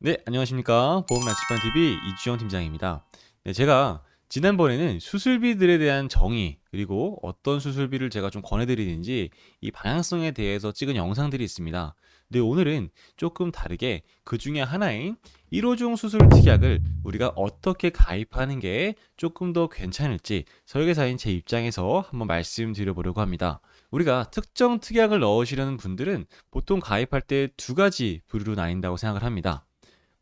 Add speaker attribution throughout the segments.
Speaker 1: 네, 안녕하십니까. 보험 나치반 TV 이주영 팀장입니다. 네, 제가 지난번에는 수술비들에 대한 정의, 그리고 어떤 수술비를 제가 좀 권해드리는지 이 방향성에 대해서 찍은 영상들이 있습니다. 근데 오늘은 조금 다르게 그 중에 하나인 1호종 수술 특약을 우리가 어떻게 가입하는 게 조금 더 괜찮을지 설계사인 제 입장에서 한번 말씀드려보려고 합니다. 우리가 특정 특약을 넣으시려는 분들은 보통 가입할 때 두 가지 부류로 나뉜다고 생각을 합니다.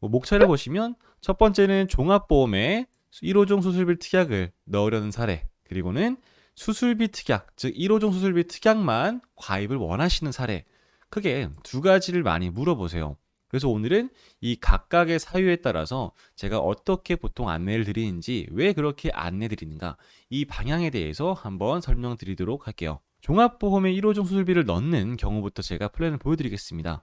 Speaker 1: 목차를 보시면 첫 번째는 종합보험에 1호종 수술비 특약을 넣으려는 사례, 그리고는 수술비 특약, 즉 1호종 수술비 특약만 가입을 원하시는 사례, 크게 두 가지를 많이 물어보세요. 그래서 오늘은 이 각각의 사유에 따라서 제가 어떻게 보통 안내를 드리는지, 왜 그렇게 안내 드리는가, 이 방향에 대해서 한번 설명드리도록 할게요. 종합보험에 1호종 수술비를 넣는 경우부터 제가 플랜을 보여드리겠습니다.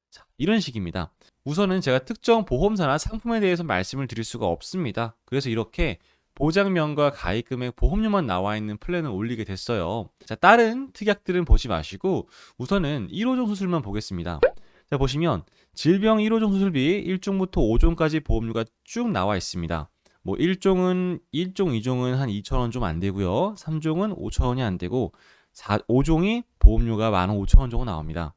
Speaker 1: 자, 이런 식입니다. 우선은 제가 특정 보험사나 상품에 대해서 말씀을 드릴 수가 없습니다. 그래서 이렇게 보장면과 가입금액, 보험료만 나와 있는 플랜을 올리게 됐어요. 자, 다른 특약들은 보지 마시고 우선은 1호종 수술만 보겠습니다. 자, 보시면 질병 1호종 수술비 1종부터 5종까지 보험료가 쭉 나와 있습니다. 뭐 1종, 2종은 한 2,000원 좀 안 되고요. 3종은 5,000원이 안 되고 5종이 보험료가 15,000원 정도 나옵니다.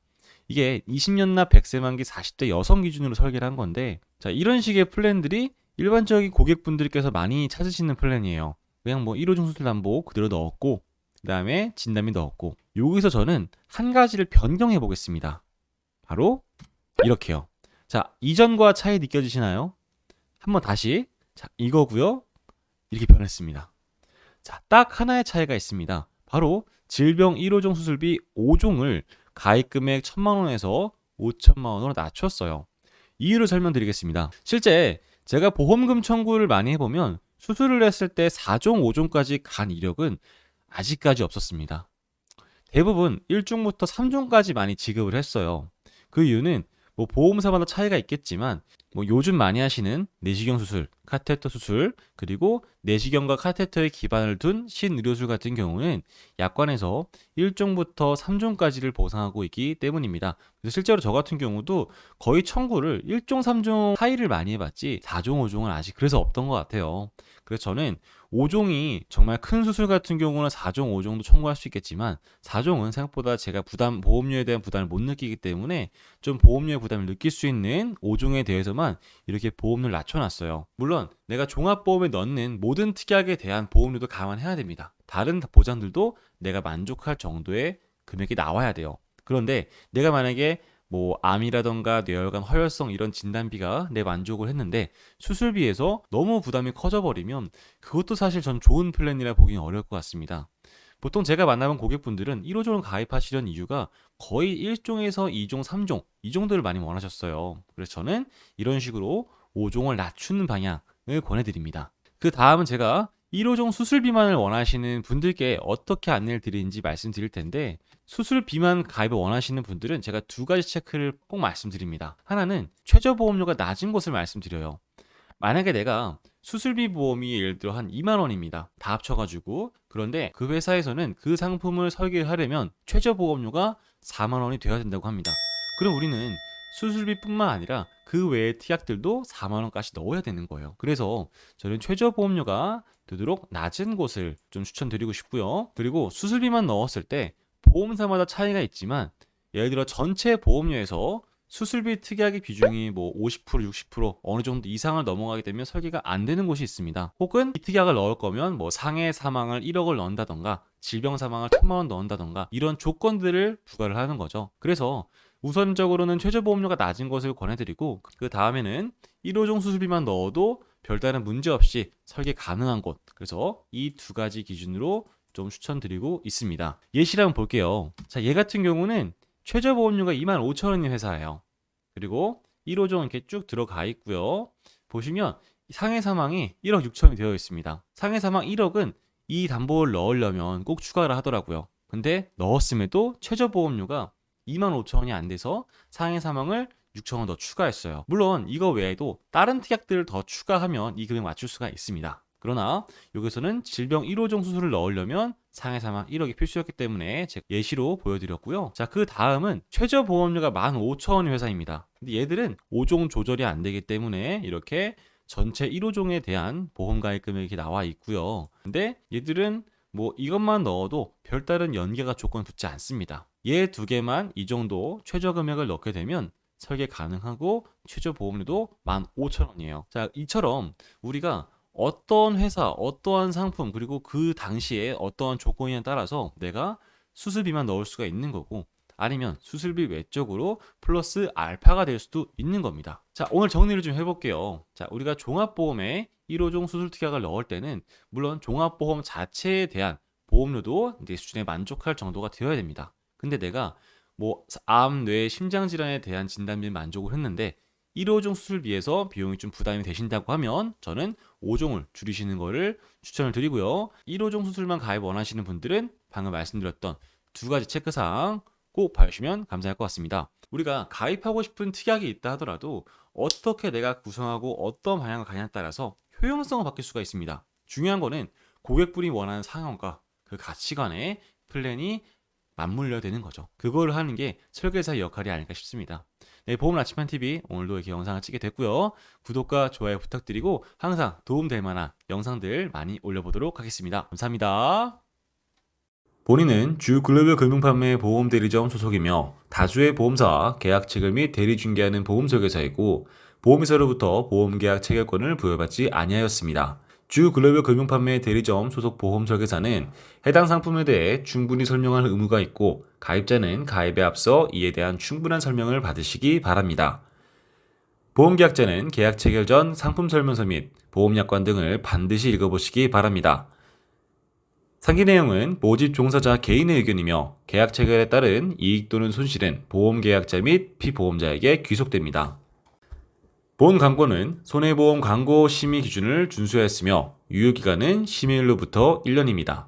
Speaker 1: 이게 20년 납 100세 만기 40대 여성 기준으로 설계를 한 건데, 자, 이런 식의 플랜들이 일반적인 고객분들께서 많이 찾으시는 플랜이에요. 그냥 뭐 1호종 수술 담보 그대로 넣었고, 그 다음에 진단비 넣었고, 여기서 저는 한 가지를 변경해 보겠습니다. 바로 이렇게요. 자, 이전과 차이 느껴지시나요? 한번 다시. 자, 이거고요. 이렇게 변했습니다. 자, 딱 하나의 차이가 있습니다. 바로 질병 1호종 수술비 5종을 가입금액 1,000만 원에서 5천만 원으로 낮췄어요. 이유를 설명드리겠습니다. 실제 제가 보험금 청구를 많이 해보면 수술을 했을 때 4종, 5종까지 간 이력은 아직까지 없었습니다. 대부분 1종부터 3종까지 많이 지급을 했어요. 그 이유는 뭐 보험사마다 차이가 있겠지만 뭐 요즘 많이 하시는 내시경 수술, 카테터 수술, 그리고 내시경과 카테터에 기반을 둔 신의료술 같은 경우는 약관에서 1종부터 3종까지를 보상하고 있기 때문입니다. 그래서 실제로 저 같은 경우도 거의 청구를 1종, 3종 사이를 많이 해봤지 4종, 5종은 아직 그래서 없던 것 같아요. 그래서 저는 5종이 정말 큰 수술 같은 경우는 4종, 5종도 청구할 수 있겠지만 4종은 생각보다 제가 보험료에 대한 부담을 못 느끼기 때문에 좀 보험료의 부담을 느낄 수 있는 5종에 대해서만 이렇게 보험료를 낮춰놨어요. 물론 내가 종합보험에 넣는 모든 특약에 대한 보험료도 감안해야 됩니다. 다른 보장들도 내가 만족할 정도의 금액이 나와야 돼요. 그런데 내가 만약에 뭐 암이라던가 뇌혈관 허혈성 이런 진단비가 내 만족을 했는데 수술비에서 너무 부담이 커져버리면 그것도 사실 전 좋은 플랜이라 보기는 어려울 것 같습니다. 보통 제가 만나본 고객분들은 1호종을 가입하시려는 이유가 거의 1종에서 2종, 3종 이 정도를 많이 원하셨어요. 그래서 저는 이런 식으로 5종을 낮추는 방향을 권해드립니다. 그 다음은 제가 1호종 수술 비만을 원하시는 분들께 어떻게 안내를 드리는지 말씀드릴 텐데, 수술 비만 가입을 원하시는 분들은 제가 두 가지 체크를 꼭 말씀드립니다. 하나는 최저 보험료가 낮은 곳을 말씀드려요. 만약에 내가 수술비 보험이 예를 들어 한 2만 원입니다. 다 합쳐가지고. 그런데 그 회사에서는 그 상품을 설계하려면 최저 보험료가 4만 원이 되어야 된다고 합니다. 그럼 우리는 수술비뿐만 아니라 그 외의 특약들도 4만 원까지 넣어야 되는 거예요. 그래서 저는 최저 보험료가 되도록 낮은 곳을 좀 추천드리고 싶고요. 그리고 수술비만 넣었을 때 보험사마다 차이가 있지만, 예를 들어 전체 보험료에서 수술비 특약의 비중이 뭐 50%, 60% 어느 정도 이상을 넘어가게 되면 설계가 안 되는 곳이 있습니다. 혹은 이 특약을 넣을 거면 뭐 상해 사망을 1억을 넣는다던가 질병 사망을 1,000만 원 넣는다던가 이런 조건들을 부과를 하는 거죠. 그래서 우선적으로는 최저 보험료가 낮은 것을 권해드리고, 그 다음에는 1호종 수술비만 넣어도 별다른 문제 없이 설계 가능한 곳, 그래서 이 두 가지 기준으로 좀 추천드리고 있습니다. 예시를 한번 볼게요. 자, 얘 같은 경우는 최저 보험료가 25,000원인 회사예요. 그리고 1호종 이렇게 쭉 들어가 있고요. 보시면 상해 사망이 1억 6천이 되어 있습니다. 상해 사망 1억은 이 담보를 넣으려면 꼭 추가를 하더라고요. 근데 넣었음에도 최저 보험료가 25,000원이 안 돼서 상해 사망을 6,000원 더 추가했어요. 물론 이거 외에도 다른 특약들을 더 추가하면 이 금액 맞출 수가 있습니다. 그러나 여기서는 질병 1호종 수술을 넣으려면 상해 사망 1억이 필수였기 때문에 제가 예시로 보여드렸고요. 자, 그 다음은 최저 보험료가 15,000원인 회사입니다. 근데 얘들은 5종 조절이 안 되기 때문에 이렇게 전체 1호종에 대한 보험 가입 금액이 나와 있고요. 근데 얘들은 뭐 이것만 넣어도 별다른 연계가 조건 붙지 않습니다. 얘 두 개만 이 정도 최저 금액을 넣게 되면 설계 가능하고 최저 보험료도 15,000원이에요. 자, 이처럼 우리가 어떤 회사, 어떠한 상품, 그리고 그 당시에 어떠한 조건에 따라서 내가 수술비만 넣을 수가 있는 거고, 아니면 수술비 외적으로 플러스 알파가 될 수도 있는 겁니다. 자, 오늘 정리를 좀 해볼게요. 자, 우리가 종합보험에 1호종 수술특약을 넣을 때는 물론 종합보험 자체에 대한 보험료도 이제 수준에 만족할 정도가 되어야 됩니다. 근데 내가 뭐 암, 뇌, 심장 질환에 대한 진단비를 만족을 했는데 1호종 수술비에서 비용이 좀 부담이 되신다고 하면 저는 5종을 줄이시는 거를 추천을 드리고요. 1호종 수술만 가입 원하시는 분들은 방금 말씀드렸던 두 가지 체크사항 꼭 봐주시면 감사할 것 같습니다. 우리가 가입하고 싶은 특약이 있다 하더라도 어떻게 내가 구성하고 어떤 방향을 가냐에 따라서 효용성은 바뀔 수가 있습니다. 중요한 거는 고객분이 원하는 상황과 그 가치관에 플랜이 맞물려야 되는 거죠. 그걸 하는 게 설계사의 역할이 아닐까 싶습니다. 네, 보험 나침반 TV 오늘도 이렇게 영상을 찍게 됐고요. 구독과 좋아요 부탁드리고 항상 도움될 만한 영상들 많이 올려보도록 하겠습니다. 감사합니다. 본인은 주 글로벌 금융판매 보험 대리점 소속이며 다수의 보험사와 계약 체결 및 대리 중개하는 보험 설계사이고 보험회사로부터 보험계약 체결권을 부여받지 아니하였습니다. 주 글로벌 금융판매 대리점 소속 보험 설계사는 해당 상품에 대해 충분히 설명할 의무가 있고 가입자는 가입에 앞서 이에 대한 충분한 설명을 받으시기 바랍니다. 보험계약자는 계약 체결 전 상품 설명서 및 보험약관 등을 반드시 읽어보시기 바랍니다. 상기 내용은 모집 종사자 개인의 의견이며 계약 체결에 따른 이익 또는 손실은 보험계약자 및 피보험자에게 귀속됩니다. 본 광고는 손해보험 광고 심의 기준을 준수하였으며 유효기간은 심의일로부터 1년입니다.